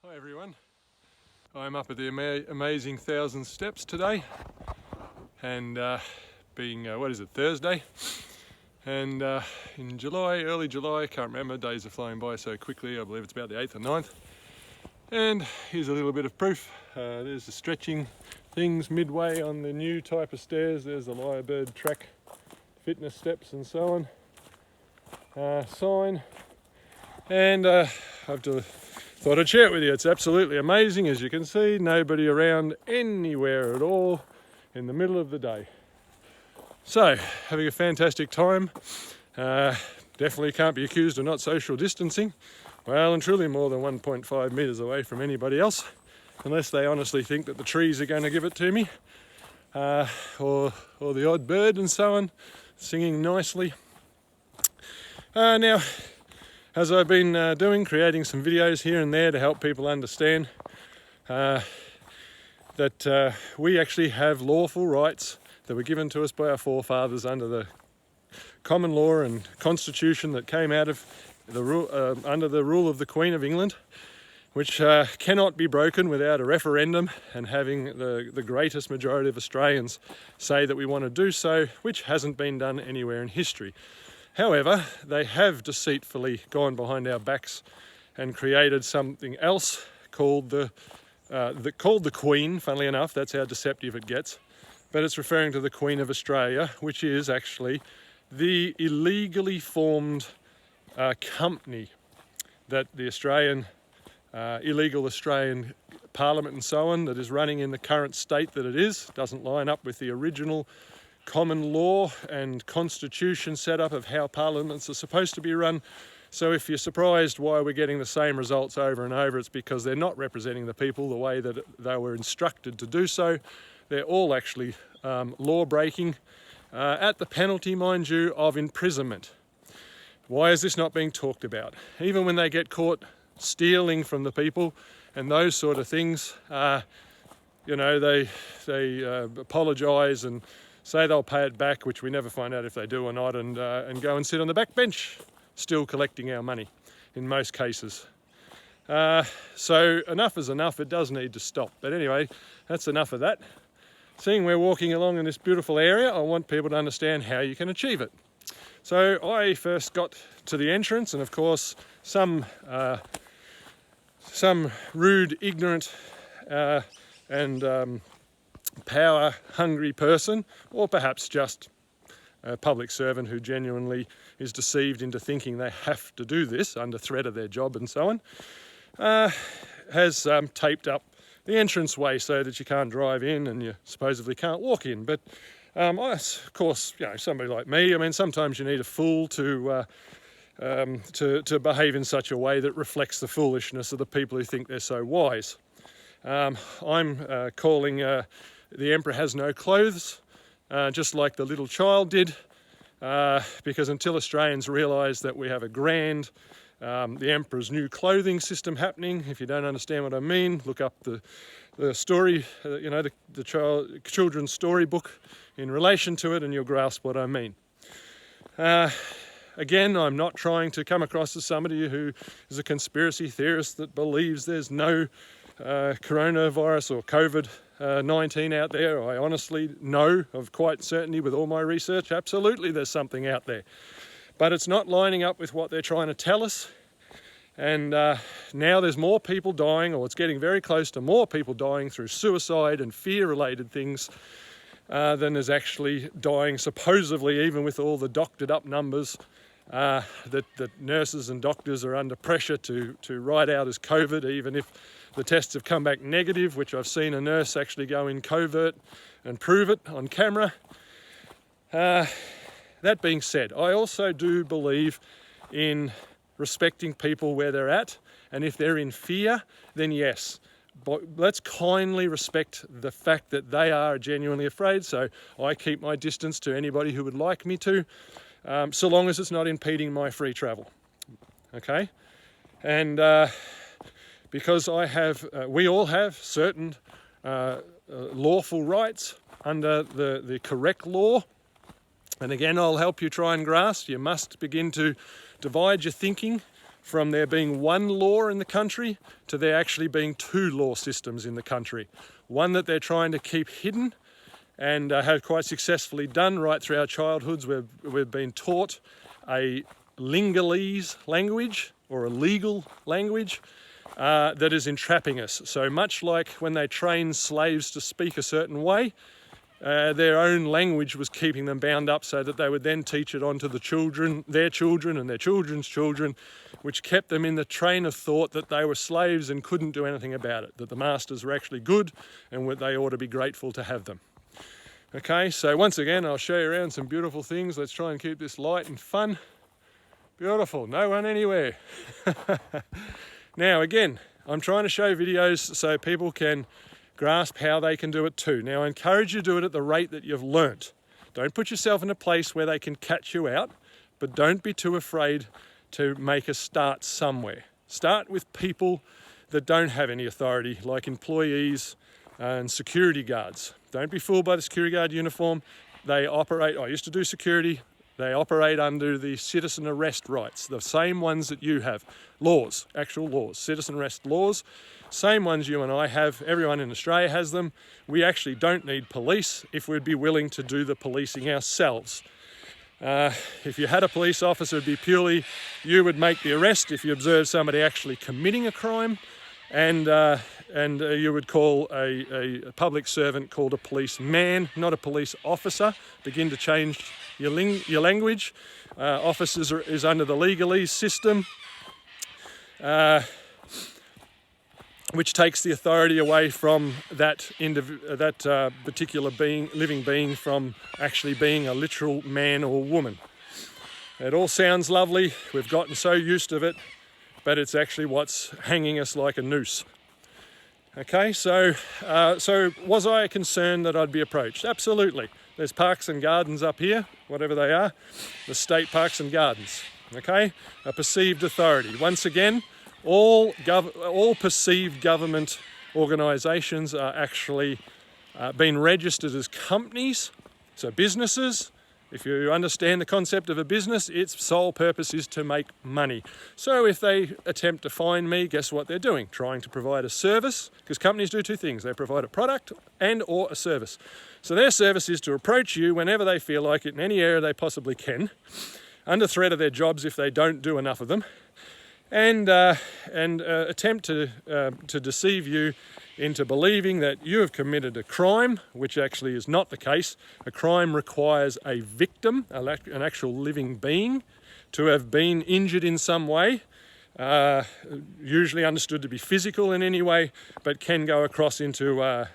Hi everyone, I'm up at the amazing 1,000 steps today, and being, Thursday, and in July, early July, can't remember, days are flying by so quickly, I believe it's about the 8th or 9th, and here's a little bit of proof. There's the stretching things midway on the new type of stairs. There's the Lyrebird track fitness steps and so on sign, and thought I'd share it with you. It's absolutely amazing. As you can see, nobody around anywhere at all in the middle of the day. So, having a fantastic time. Definitely can't be accused of not social distancing. Well and truly more than 1.5 metres away from anybody else, unless they honestly think that the trees are going to give it to me, or the odd bird and so on, singing nicely. Now, as I've been creating some videos here and there to help people understand that we actually have lawful rights that were given to us by our forefathers under the common law and constitution that came out of the under the rule of the Queen of England, which cannot be broken without a referendum and having the greatest majority of Australians say that we want to do so, which hasn't been done anywhere in history. However, they have deceitfully gone behind our backs and created something else called the Queen. Funnily enough, that's how deceptive it gets. But it's referring to the Queen of Australia, which is actually the illegally formed company that the illegal Australian Parliament and so on that is running in the current state that it is. Doesn't line up with the original common law and constitution setup of how parliaments are supposed to be run. So if you're surprised why we're getting the same results over and over, it's because they're not representing the people the way that they were instructed to do so. They're all actually law breaking at the penalty, mind you, of imprisonment. Why is this not being talked about? Even when they get caught stealing from the people and those sort of things, they apologise and say they'll pay it back, which we never find out if they do or not, and go and sit on the back bench, still collecting our money in most cases. So enough is enough. It does need to stop. But anyway, that's enough of that. Seeing we're walking along in this beautiful area, I want people to understand how you can achieve it. So I first got to the entrance, and of course some rude, ignorant and power-hungry person, or perhaps just a public servant who genuinely is deceived into thinking they have to do this under threat of their job and so on, has taped up the entranceway so that you can't drive in and you supposedly can't walk in. But of course, somebody like me, sometimes you need a fool to behave in such a way that reflects the foolishness of the people who think they're so wise. I'm calling the Emperor has no clothes, just like the little child did, because until Australians realise that we have a grand the Emperor's new clothing system happening, if you don't understand what I mean, look up the story, the children's storybook in relation to it, and you'll grasp what I mean. Again, I'm not trying to come across as somebody who is a conspiracy theorist that believes there's no coronavirus or COVID-19 out there. I honestly know of quite certainty with all my research, absolutely there's something out there. But it's not lining up with what they're trying to tell us. And now there's more people dying, or it's getting very close to more people dying through suicide and fear-related things than is actually dying, supposedly, even with all the doctored up numbers that nurses and doctors are under pressure to write out as COVID, even if the tests have come back negative, which I've seen a nurse actually go in covert and prove it on camera. That being said, I also do believe in respecting people where they're at, and if they're in fear, then yes, but let's kindly respect the fact that they are genuinely afraid. So I keep my distance to anybody who would like me to, so long as it's not impeding my free travel. Okay? And because we all have certain lawful rights under the correct law. And again, I'll help you try and grasp. You must begin to divide your thinking from there being one law in the country to there actually being two law systems in the country. One that they're trying to keep hidden and have quite successfully done right through our childhoods. We've been taught a lingalese language or a legal language that is entrapping us. So much like when they trained slaves to speak a certain way, their own language was keeping them bound up so that they would then teach it on to the children, their children and their children's children, which kept them in the train of thought that they were slaves and couldn't do anything about it, that the masters were actually good and they ought to be grateful to have them. Okay, so once again, I'll show you around some beautiful things. Let's try and keep this light and fun. Beautiful, no one anywhere. Now again, I'm trying to show videos so people can grasp how they can do it too. Now I encourage you to do it at the rate that you've learnt. Don't put yourself in a place where they can catch you out, but don't be too afraid to make a start somewhere. Start with people that don't have any authority, like employees and security guards. Don't be fooled by the security guard uniform. They operate, I used to do security, they operate under the citizen arrest rights, the same ones that you have. Laws, actual laws, citizen arrest laws, same ones you and I have. Everyone in Australia has them. We actually don't need police if we'd be willing to do the policing ourselves. If you had a police officer, it'd be purely, you would make the arrest if you observe somebody actually committing a crime, and you would call a public servant called a policeman, not a police officer. Begin to change your language. Officers is under the legalese system, which takes the authority away from that particular living being from actually being a literal man or woman. It all sounds lovely. We've gotten so used to it, but it's actually what's hanging us like a noose. Okay, so was I concerned that I'd be approached? Absolutely. There's parks and gardens up here, whatever they are, the state parks and gardens. Okay, a perceived authority. Once again, all perceived government organisations are actually been registered as companies, so businesses. If you understand the concept of a business, its sole purpose is to make money. So if they attempt to fine me, guess what they're doing? Trying to provide a service, because companies do two things. They provide a product and or a service. So their service is to approach you whenever they feel like it in any area they possibly can, under threat of their jobs if they don't do enough of them, and attempt to deceive you into believing that you have committed a crime, which actually is not the case. A crime requires a victim, an actual living being, to have been injured in some way, usually understood to be physical in any way, but can go across into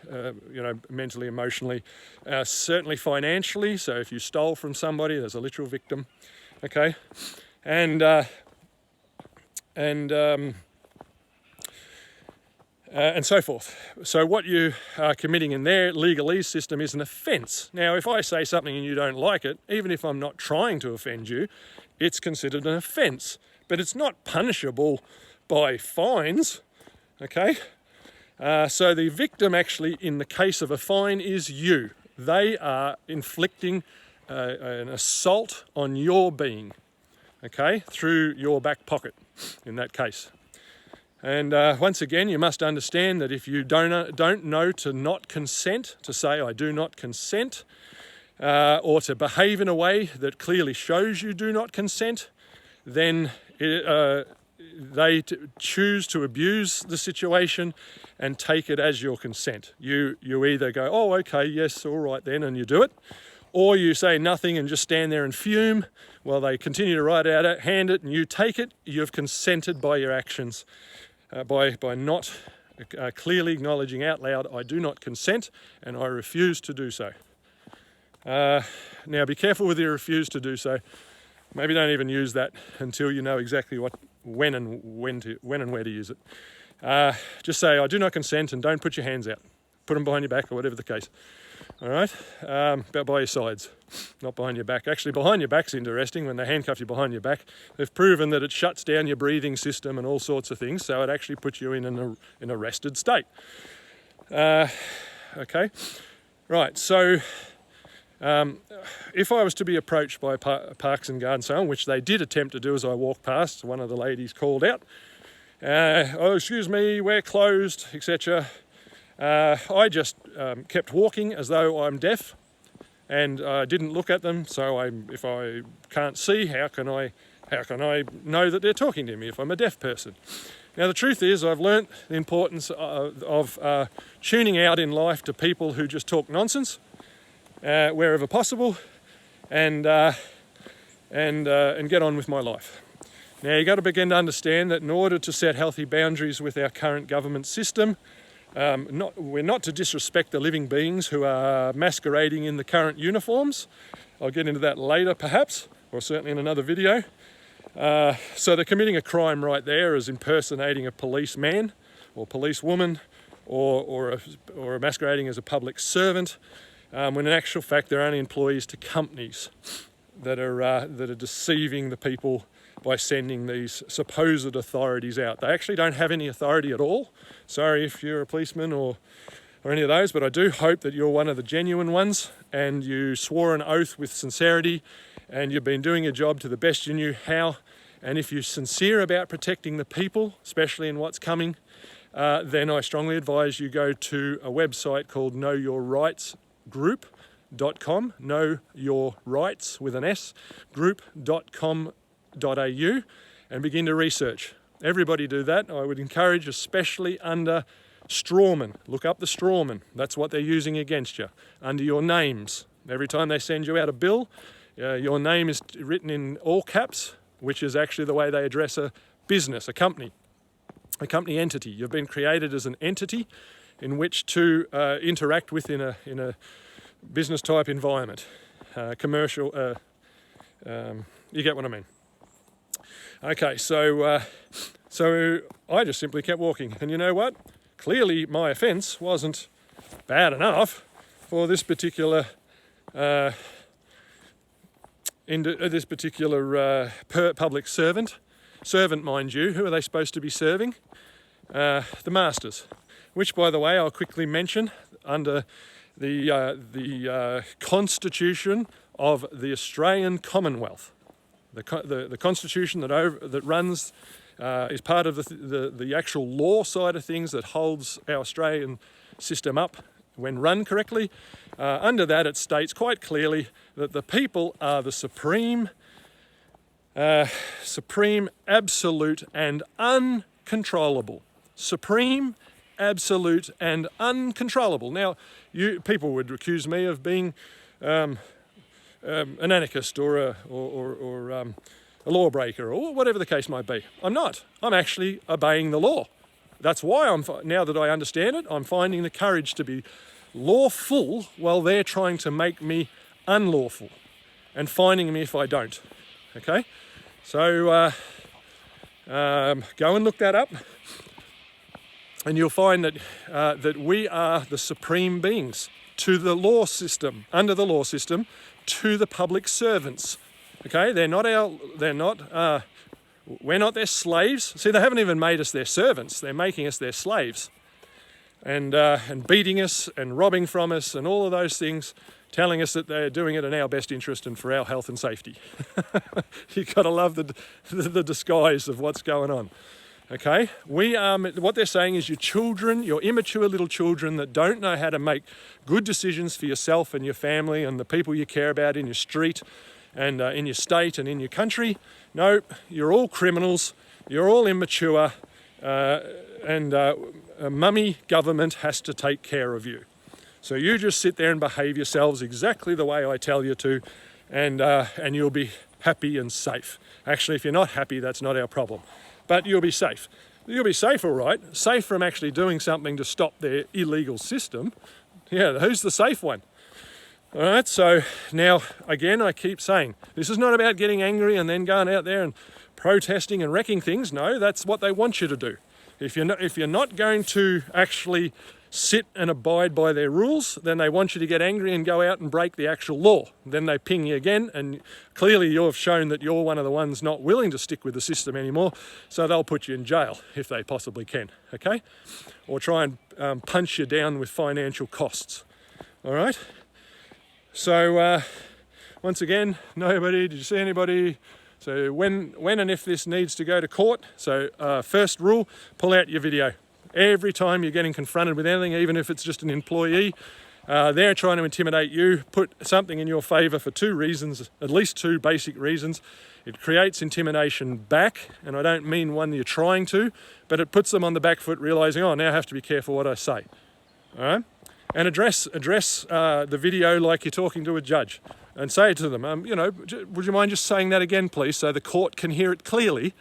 mentally, emotionally, certainly financially. So if you stole from somebody, there's a literal victim, okay, and so forth. So what you are committing in their legalese system is an offence. Now, if I say something and you don't like it, even if I'm not trying to offend you, it's considered an offence. But it's not punishable by fines, okay? So the victim actually, in the case of a fine, is you. They are inflicting an assault on your being, okay, through your back pocket in that case. And once again, you must understand that if you don't know to not consent, to say I do not consent, or to behave in a way that clearly shows you do not consent, then they choose to abuse the situation and take it as your consent. You either go, oh, okay, yes, all right then, and you do it, or you say nothing and just stand there and fume while they continue to write out, hand it, and you take it. You've consented by your actions. By not clearly acknowledging out loud, I do not consent and I refuse to do so. Now be careful with your refuse to do so. Maybe don't even use that until you know exactly when and where to use it. Just say, I do not consent, and don't put your hands out. Put them behind your back or whatever the case. All right, about by your sides, not behind your back. Actually, behind your back's interesting. When they handcuff you behind your back, they've proven that it shuts down your breathing system and all sorts of things, so it actually puts you in an arrested state. Okay, right, so If I was to be approached by Parks and Garden Sale, which they did attempt to do as I walked past, one of the ladies called out, oh, excuse me, we're closed, etc. I just kept walking as though I'm deaf, and I didn't look at them. So if I can't see, how can I know that they're talking to me if I'm a deaf person? Now the truth is, I've learnt the importance of tuning out in life to people who just talk nonsense wherever possible, and get on with my life. Now you've got to begin to understand that in order to set healthy boundaries with our current government system, we're not to disrespect the living beings who are masquerading in the current uniforms. I'll get into that later perhaps, or certainly in another video. So they're committing a crime right there as impersonating a policeman or policewoman, or masquerading as a public servant, when in actual fact they're only employees to companies that are deceiving the people by sending these supposed authorities out. They actually don't have any authority at all. Sorry if you're a policeman or any of those, but I do hope that you're one of the genuine ones and you swore an oath with sincerity and you've been doing your job to the best you knew how. And if you're sincere about protecting the people, especially in what's coming, then I strongly advise you go to a website called knowyourrightsgroup.com, know your rights with an S, group.com.au, and begin to research. Everybody do that. I would encourage, especially under strawmen. Look up the strawmen. That's what they're using against you. Under your names. Every time they send you out a bill, your name is written in all caps, which is actually the way they address a business, a company entity. You've been created as an entity in which to interact with in a business type environment, commercial. You get what I mean. Okay, so I just simply kept walking, and you know what? Clearly, my offence wasn't bad enough for this particular public servant, mind you. Who are they supposed to be serving? The masters, which, by the way, I'll quickly mention under the Constitution of the Australian Commonwealth. The Constitution that runs is part of the actual law side of things that holds our Australian system up when run correctly. Under that, it states quite clearly that the people are the supreme, absolute, and uncontrollable. Supreme, absolute, and uncontrollable. Now, people would accuse me of being an anarchist or a lawbreaker or whatever the case might be. I'm not. I'm actually obeying the law. That's why now that I understand it, I'm finding the courage to be lawful while they're trying to make me unlawful and finding me if I don't. Okay? So go and look that up, and you'll find that we are the supreme beings to the law system, under the law system, to the public servants. Okay, we're not their slaves. See, they haven't even made us their servants. They're making us their slaves, and beating us and robbing from us and all of those things, telling us that they're doing it in our best interest and for our health and safety. You've got to love the disguise of what's going on. Okay, what they're saying is your children, your immature little children that don't know how to make good decisions for yourself and your family and the people you care about in your street and in your state and in your country. No, you're all criminals, you're all immature, and a mummy government has to take care of you. So you just sit there and behave yourselves exactly the way I tell you to, and you'll be happy and safe. Actually, if you're not happy, that's not our problem. But you'll be safe. You'll be safe, all right. Safe from actually doing something to stop their illegal system. Yeah, who's the safe one? All right, so now, again, I keep saying, this is not about getting angry and then going out there and protesting and wrecking things. No, that's what they want you to do. If you're not going to actually sit and abide by their rules, then they want you to get angry and go out and break the actual law. Then they ping you again, and clearly you've shown that you're one of the ones not willing to stick with the system anymore, so they'll put you in jail if they possibly can, okay? Or try and punch you down with financial costs, all right? So once again, nobody, did you see anybody? So when and if this needs to go to court, so first rule, pull out your video. Every time you're getting confronted with anything, even if it's just an employee, they're trying to intimidate you, put something in your favour for two reasons, at least two basic reasons. It creates intimidation back, and I don't mean one you're trying to, but it puts them on the back foot realising, oh, now I have to be careful what I say. All right? And address the video like you're talking to a judge, and say to them, would you mind just saying that again, please, so the court can hear it clearly.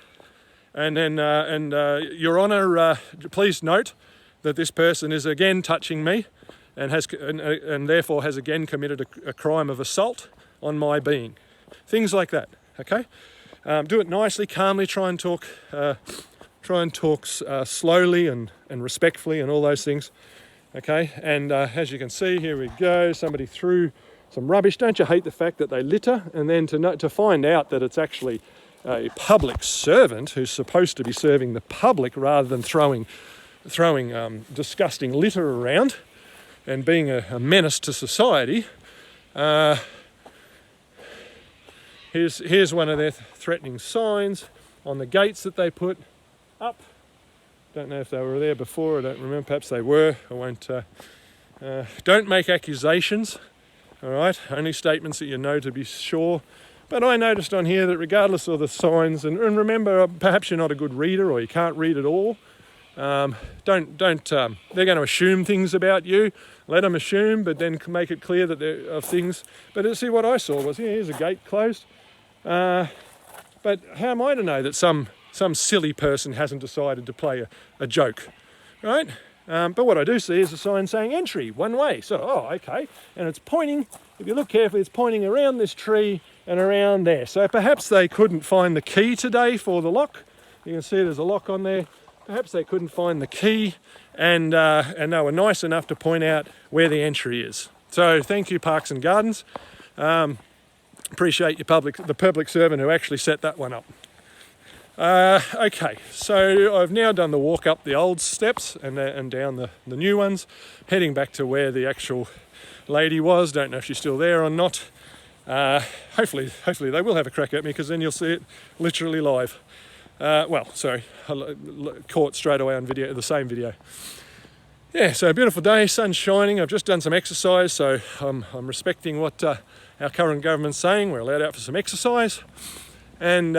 And then, Your Honour, please note that this person is again touching me, and therefore has again committed a crime of assault on my being. Things like that. Okay, do it nicely, calmly. Try and talk slowly and respectfully, and all those things. Okay, and as you can see, here we go. Somebody threw some rubbish. Don't you hate the fact that they litter? And then to find out that it's actually a public servant who's supposed to be serving the public rather than throwing disgusting litter around and being a menace to society. Here's one of their threatening signs on the gates that they put up. Don't know if they were there before, I don't remember, perhaps they were. I won't. Don't make accusations, all right? Only statements that you know to be sure. But I noticed on here that regardless of the signs, and remember, perhaps you're not a good reader or you can't read at all, they're going to assume things about you. Let them assume, but then make it clear that there are things. But see, what I saw was, here's a gate closed. But how am I to know that some silly person hasn't decided to play a joke, right? But what I do see is a sign saying entry, one way. So, okay. And it's pointing, if you look carefully, it's pointing around this tree and around there. So perhaps they couldn't find the key today for the lock. You can see there's a lock on there. Perhaps they couldn't find the key, and they were nice enough to point out where the entry is. So thank you, Parks and Gardens. Appreciate the public servant who actually set that one up. Okay, so I've now done the walk up the old steps and down the new ones, heading back to where the actual lady was. Don't know if she's still there or not. Hopefully they will have a crack at me, because then you'll see it literally live. Caught straight away on video, the same video. Yeah, so a beautiful day, sun's shining. I've just done some exercise, so I'm respecting what our current government's saying. We're allowed out for some exercise, and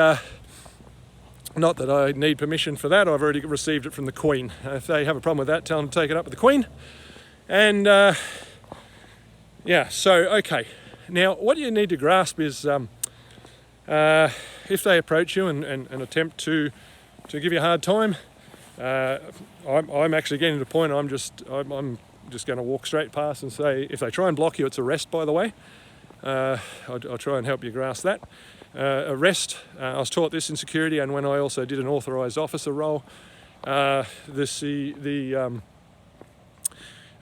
not that I need permission for that. I've already received it from the Queen. If they have a problem with that, tell them to take it up with the Queen. And okay. Now, what you need to grasp is if they approach you and attempt to give you a hard time, I'm actually getting to the point I'm just going to walk straight past and say, if they try and block you, it's arrest, by the way. I'll try and help you grasp that. Arrest, I was taught this in security, and when I also did an authorised officer role, an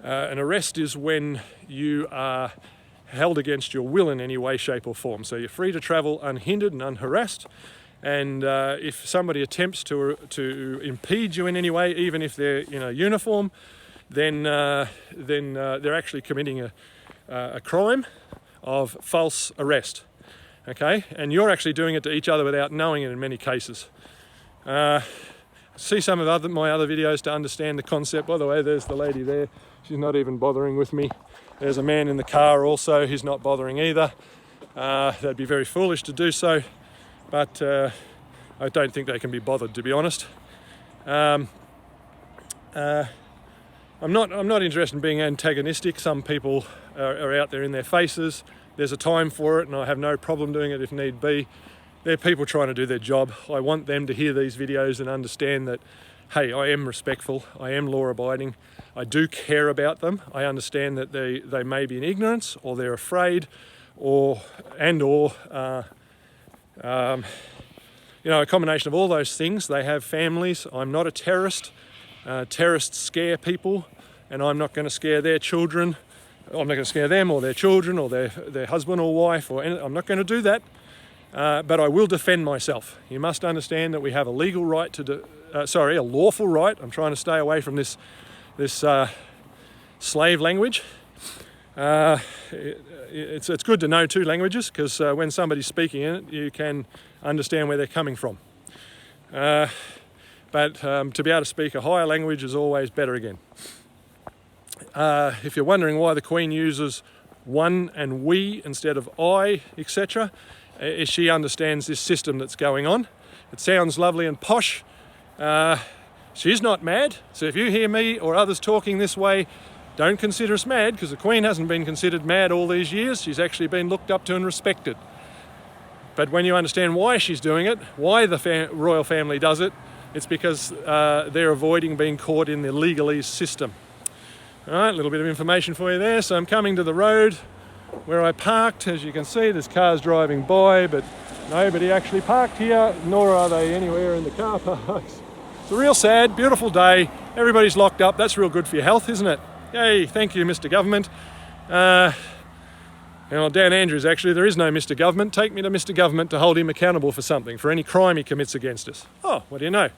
arrest is when you are held against your will in any way, shape or form. So you're free to travel unhindered and unharassed, and if somebody attempts to impede you in any way, even if they're in a uniform, then they're actually committing a crime of false arrest. Okay, and you're actually doing it to each other without knowing it in many cases. See some of my other videos to understand the concept. By the way, there's the lady there. She's not even bothering with me. There's a man in the car also. He's not bothering either. They'd be very foolish to do so, but I don't think they can be bothered, to be honest. I'm not interested in being antagonistic. Some people are out there in their faces. There's a time for it, and I have no problem doing it if need be. They're people trying to do their job. I want them to hear these videos and understand that, hey, I am respectful, I am law-abiding, I do care about them. I understand that they may be in ignorance, or they're afraid, or a combination of all those things. They have families. I'm not a terrorist. Terrorists scare people, and I'm not going to scare their children. I'm not going to scare them or their children or their husband or wife, I'm not going to do that. But I will defend myself. You must understand that we have a legal right a lawful right. I'm trying to stay away from this slave language. It's good to know two languages, because when somebody's speaking in it, you can understand where they're coming from. But to be able to speak a higher language is always better again. If you're wondering why the Queen uses one and we instead of I, etc., she understands this system that's going on. It sounds lovely and posh. She's not mad, so if you hear me or others talking this way, don't consider us mad, because the Queen hasn't been considered mad all these years. She's actually been looked up to and respected. But when you understand why she's doing it, why the royal family does it, it's because they're avoiding being caught in the legalese system. All right, a little bit of information for you there. So I'm coming to the road where I parked. As you can see, there's cars driving by, but nobody actually parked here, nor are they anywhere in the car parks. It's a real sad, beautiful day. Everybody's locked up. That's real good for your health, isn't it? Yay, thank you, Mr. Government. Well, Dan Andrews, actually, there is no Mr. Government. Take me to Mr. Government to hold him accountable for something, for any crime he commits against us. Oh, what do you know?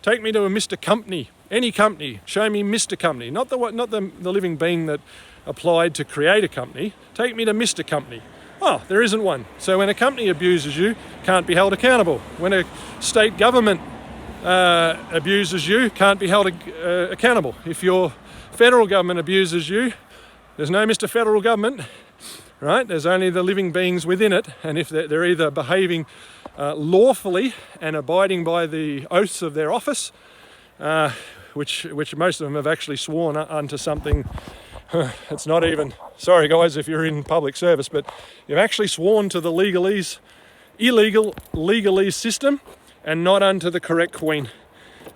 Take me to a Mr. Company, any company. Show me Mr. Company, not the living being that applied to create a company. Take me to Mr. Company. Oh, there isn't one. So when a company abuses you, can't be held accountable. When a state government abuses you, can't be held accountable. If your federal government abuses you, there's no Mr. Federal Government. Right? There's only the living beings within it, and if they're either behaving lawfully and abiding by the oaths of their office, which most of them have actually sworn unto something. It's not even, sorry guys if you're in public service, but you've actually sworn to the legalese system and not unto the correct Queen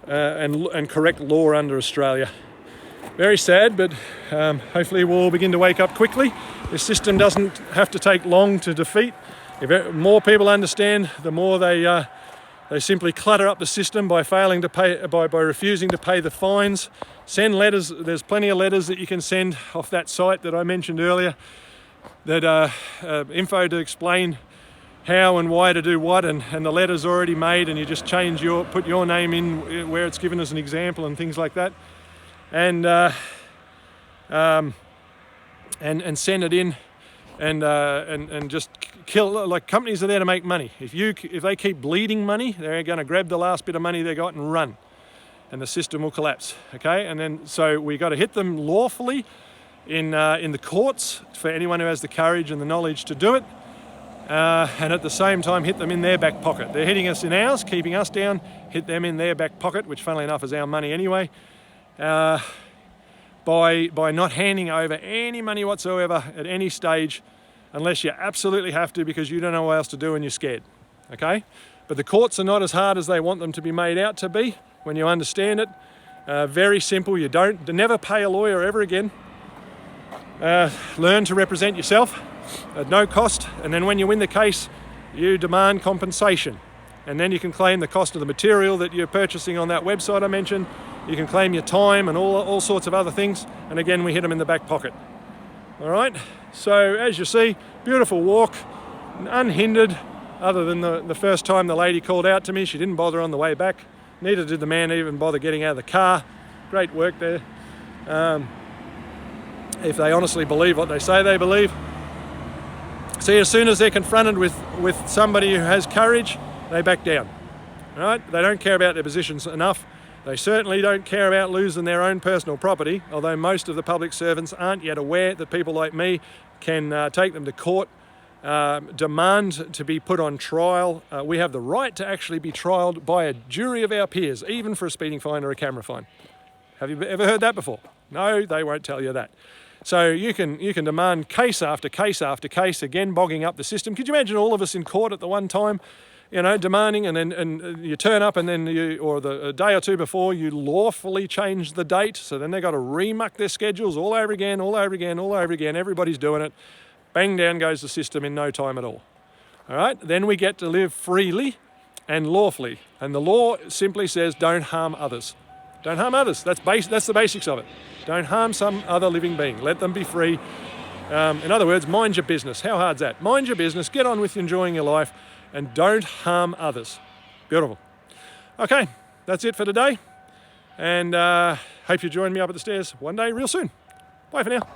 and correct law under Australia. Very sad, but hopefully we'll all begin to wake up quickly. This system doesn't have to take long to defeat. If more people understand, the more they simply clutter up the system by failing to pay, by refusing to pay the fines. Send letters. There's plenty of letters that you can send off that site that I mentioned earlier. That info to explain how and why to do what, and the letter's already made, and you just put your name in where it's given as an example and things like that. And send it in, and just kill. Like, companies are there to make money. If they keep bleeding money, they're going to grab the last bit of money they got and run, and the system will collapse. Okay, and then so we got to hit them lawfully in the courts for anyone who has the courage and the knowledge to do it, and at the same time hit them in their back pocket. They're hitting us in ours, keeping us down. Hit them in their back pocket, which funnily enough is our money anyway. By not handing over any money whatsoever at any stage, unless you absolutely have to because you don't know what else to do and you're scared. Okay? But the courts are not as hard as they want them to be made out to be when you understand it. Very simple. You never pay a lawyer ever again. Learn to represent yourself at no cost, and then when you win the case, you demand compensation. And then you can claim the cost of the material that you're purchasing on that website I mentioned. You can claim your time and all sorts of other things. And again, we hit them in the back pocket. All right. So as you see, beautiful walk, unhindered, other than the first time the lady called out to me. She didn't bother on the way back. Neither did the man even bother getting out of the car. Great work there. If they honestly believe what they say they believe. See, as soon as they're confronted with somebody who has courage, they back down. All right? They don't care about their positions enough. They certainly don't care about losing their own personal property, although most of the public servants aren't yet aware that people like me can take them to court, demand to be put on trial. We have the right to actually be trialled by a jury of our peers, even for a speeding fine or a camera fine. Have you ever heard that before? No, they won't tell you that. So you can demand case after case after case, again bogging up the system. Could you imagine all of us in court at the one time? You know, demanding, and you turn up, and then a day or two before, you lawfully change the date. So then they got to remuck their schedules all over again, all over again, all over again. Everybody's doing it. Bang, down goes the system in no time at all. All right. Then we get to live freely and lawfully, and the law simply says, don't harm others. Don't harm others. That's the basics of it. Don't harm some other living being. Let them be free. In other words, mind your business. How hard's that? Mind your business. Get on with enjoying your life. And don't harm others. Beautiful. Okay, that's it for today. And hope you join me up at the stairs one day real soon. Bye for now.